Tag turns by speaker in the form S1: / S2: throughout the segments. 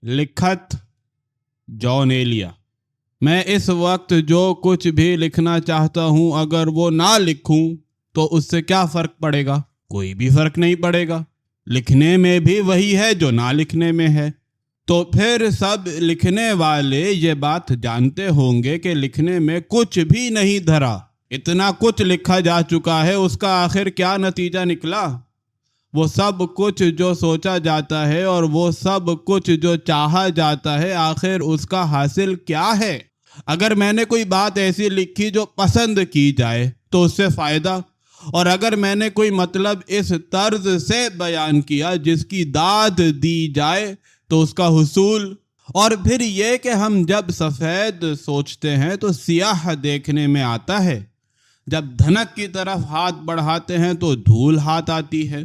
S1: لکھت جان ایلیا۔ میں اس وقت جو کچھ بھی لکھنا چاہتا ہوں اگر وہ نہ لکھوں تو اس سے کیا فرق پڑے گا؟ کوئی بھی فرق نہیں پڑے گا۔ لکھنے میں بھی وہی ہے جو نہ لکھنے میں ہے۔ تو پھر سب لکھنے والے یہ بات جانتے ہوں گے کہ لکھنے میں کچھ بھی نہیں دھرا۔ اتنا کچھ لکھا جا چکا ہے، اس کا آخر کیا نتیجہ نکلا؟ وہ سب کچھ جو سوچا جاتا ہے اور وہ سب کچھ جو چاہا جاتا ہے، آخر اس کا حاصل کیا ہے؟ اگر میں نے کوئی بات ایسی لکھی جو پسند کی جائے تو اس سے فائدہ، اور اگر میں نے کوئی مطلب اس طرز سے بیان کیا جس کی داد دی جائے تو اس کا حصول۔ اور پھر یہ کہ ہم جب سفید سوچتے ہیں تو سیاہ دیکھنے میں آتا ہے، جب دھنک کی طرف ہاتھ بڑھاتے ہیں تو دھول ہاتھ آتی ہے۔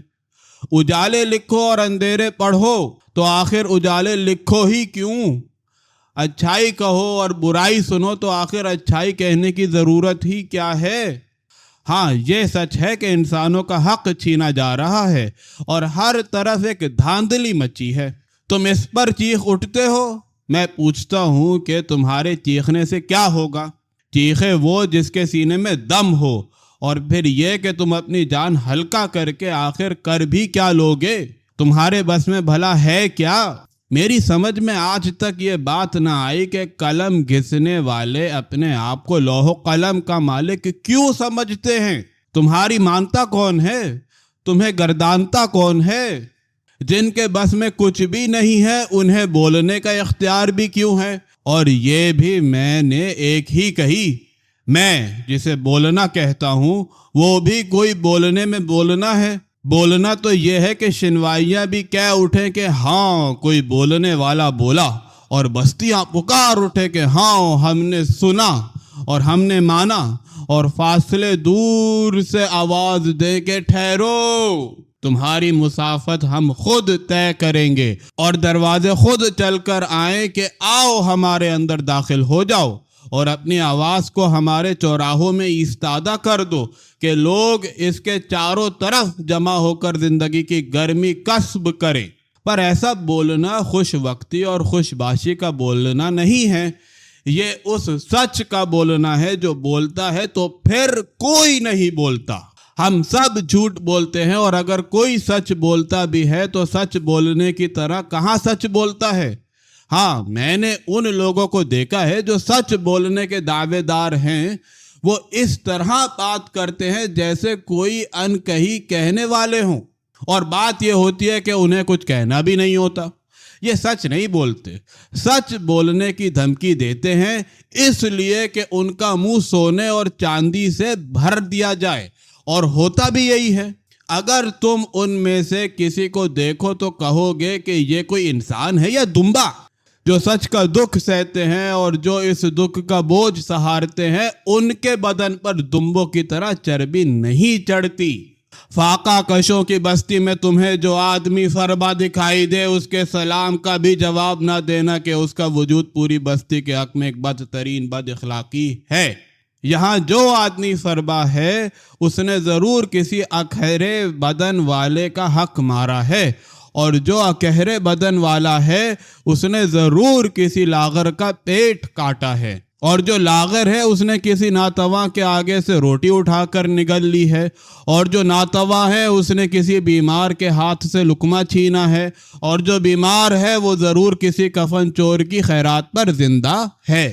S1: اجالے لکھو اور اندھیرے پڑھو تو آخر اجالے لکھو ہی کیوں؟ اچھائی کہو اور برائی سنو تو آخر اچھائی کہنے کی ضرورت ہی کیا ہے؟ ہاں، یہ سچ ہے کہ انسانوں کا حق چھینا جا رہا ہے اور ہر طرف ایک دھاندلی مچی ہے۔ تم اس پر چیخ اٹھتے ہو، میں پوچھتا ہوں کہ تمہارے چیخنے سے کیا ہوگا؟ چیخے وہ جس کے سینے میں دم ہو، اور پھر یہ کہ تم اپنی جان ہلکا کر کے آخر کر بھی کیا لوگے؟ تمہارے بس میں بھلا ہے کیا؟ میری سمجھ میں آج تک یہ بات نہ آئی کہ قلم گھسنے والے اپنے آپ کو لوح و قلم کا مالک کیوں سمجھتے ہیں؟ تمہاری مانتا کون ہے؟ تمہیں گردانتا کون ہے؟ جن کے بس میں کچھ بھی نہیں ہے انہیں بولنے کا اختیار بھی کیوں ہے؟ اور یہ بھی میں نے ایک ہی کہی، میں جسے بولنا کہتا ہوں وہ بھی کوئی بولنے میں بولنا ہے۔ بولنا تو یہ ہے کہ شنوائیاں بھی کہہ اٹھیں کہ ہاں کوئی بولنے والا بولا، اور بستیاں پکار اٹھے کہ ہاں ہم نے سنا اور ہم نے مانا، اور فاصلے دور سے آواز دے کے ٹھہرو، تمہاری مسافت ہم خود طے کریں گے، اور دروازے خود چل کر آئیں کہ آؤ ہمارے اندر داخل ہو جاؤ، اور اپنی آواز کو ہمارے چوراہوں میں ایستادہ کر دو کہ لوگ اس کے چاروں طرف جمع ہو کر زندگی کی گرمی کسب کریں۔ پر ایسا بولنا خوش وقتی اور خوش باشی کا بولنا نہیں ہے، یہ اس سچ کا بولنا ہے جو بولتا ہے تو پھر کوئی نہیں بولتا۔ ہم سب جھوٹ بولتے ہیں، اور اگر کوئی سچ بولتا بھی ہے تو سچ بولنے کی طرح کہاں سچ بولتا ہے؟ ہاں، میں نے ان لوگوں کو دیکھا ہے جو سچ بولنے کے دعوے دار ہیں، وہ اس طرح بات کرتے ہیں جیسے کوئی انکہی کہنے والے ہوں، اور بات یہ ہوتی ہے کہ انہیں کچھ کہنا بھی نہیں ہوتا۔ یہ سچ نہیں بولتے، سچ بولنے کی دھمکی دیتے ہیں اس لیے کہ ان کا منہ سونے اور چاندی سے بھر دیا جائے، اور ہوتا بھی یہی ہے۔ اگر تم ان میں سے کسی کو دیکھو تو کہو گے کہ یہ کوئی انسان ہے یا دمبا؟ جو سچ کا دکھ سہتے ہیں اور جو اس دکھ کا بوجھ سہارتے ہیں، ان کے بدن پر دمبوں کی طرح چربی نہیں چڑھتی۔ فاقہ کشوں کی بستی میں تمہیں جو آدمی فربا دکھائی دے اس کے سلام کا بھی جواب نہ دینا کہ اس کا وجود پوری بستی کے حق میں ایک بدترین بد اخلاقی ہے۔ یہاں جو آدمی فربا ہے اس نے ضرور کسی اکہرے بدن والے کا حق مارا ہے، اور جو اکہرے بدن والا ہے اس نے ضرور کسی لاغر کا پیٹ کاٹا ہے، اور جو لاغر ہے اس نے کسی ناتواں کے آگے سے روٹی اٹھا کر نگل لی ہے، اور جو ناتواں ہے اس نے کسی بیمار کے ہاتھ سے لقمہ چھینا ہے، اور جو بیمار ہے وہ ضرور کسی کفن چور کی خیرات پر زندہ ہے۔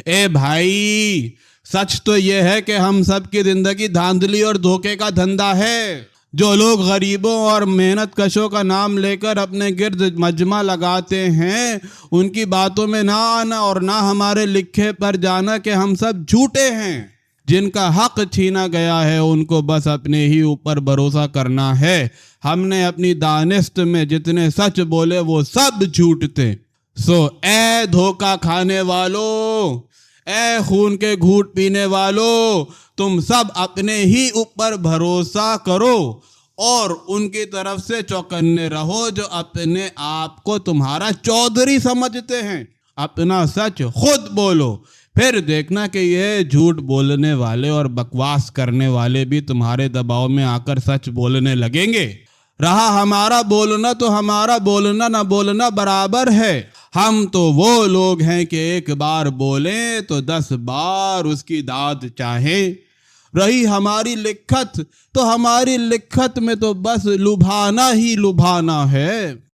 S1: اے بھائی، سچ تو یہ ہے کہ ہم سب کی زندگی دھاندلی اور دھوکے کا دھندا ہے۔ جو لوگ غریبوں اور محنت کشوں کا نام لے کر اپنے گرد مجمع لگاتے ہیں، ان کی باتوں میں نہ آنا اور نہ ہمارے لکھے پر جانا کہ ہم سب جھوٹے ہیں۔ جن کا حق چھینا گیا ہے ان کو بس اپنے ہی اوپر بھروسہ کرنا ہے۔ ہم نے اپنی دانست میں جتنے سچ بولے وہ سب جھوٹ تھے۔ سو اے دھوکہ کھانے والو، اے خون کے گھونٹ پینے والو، تم سب اپنے ہی اوپر بھروسہ کرو اور ان کی طرف سے چوکنے رہو جو اپنے آپ کو تمہارا چودھری سمجھتے ہیں۔ اپنا سچ خود بولو، پھر دیکھنا کہ یہ جھوٹ بولنے والے اور بکواس کرنے والے بھی تمہارے دباؤ میں آ کر سچ بولنے لگیں گے۔ رہا ہمارا بولنا تو ہمارا بولنا نہ بولنا برابر ہے۔ ہم تو وہ لوگ ہیں کہ ایک بار بولیں تو 10 بار اس کی داد چاہیں. رہی ہماری لکھت تو ہماری لکھت میں تو بس لبھانا ہی لبھانا ہے.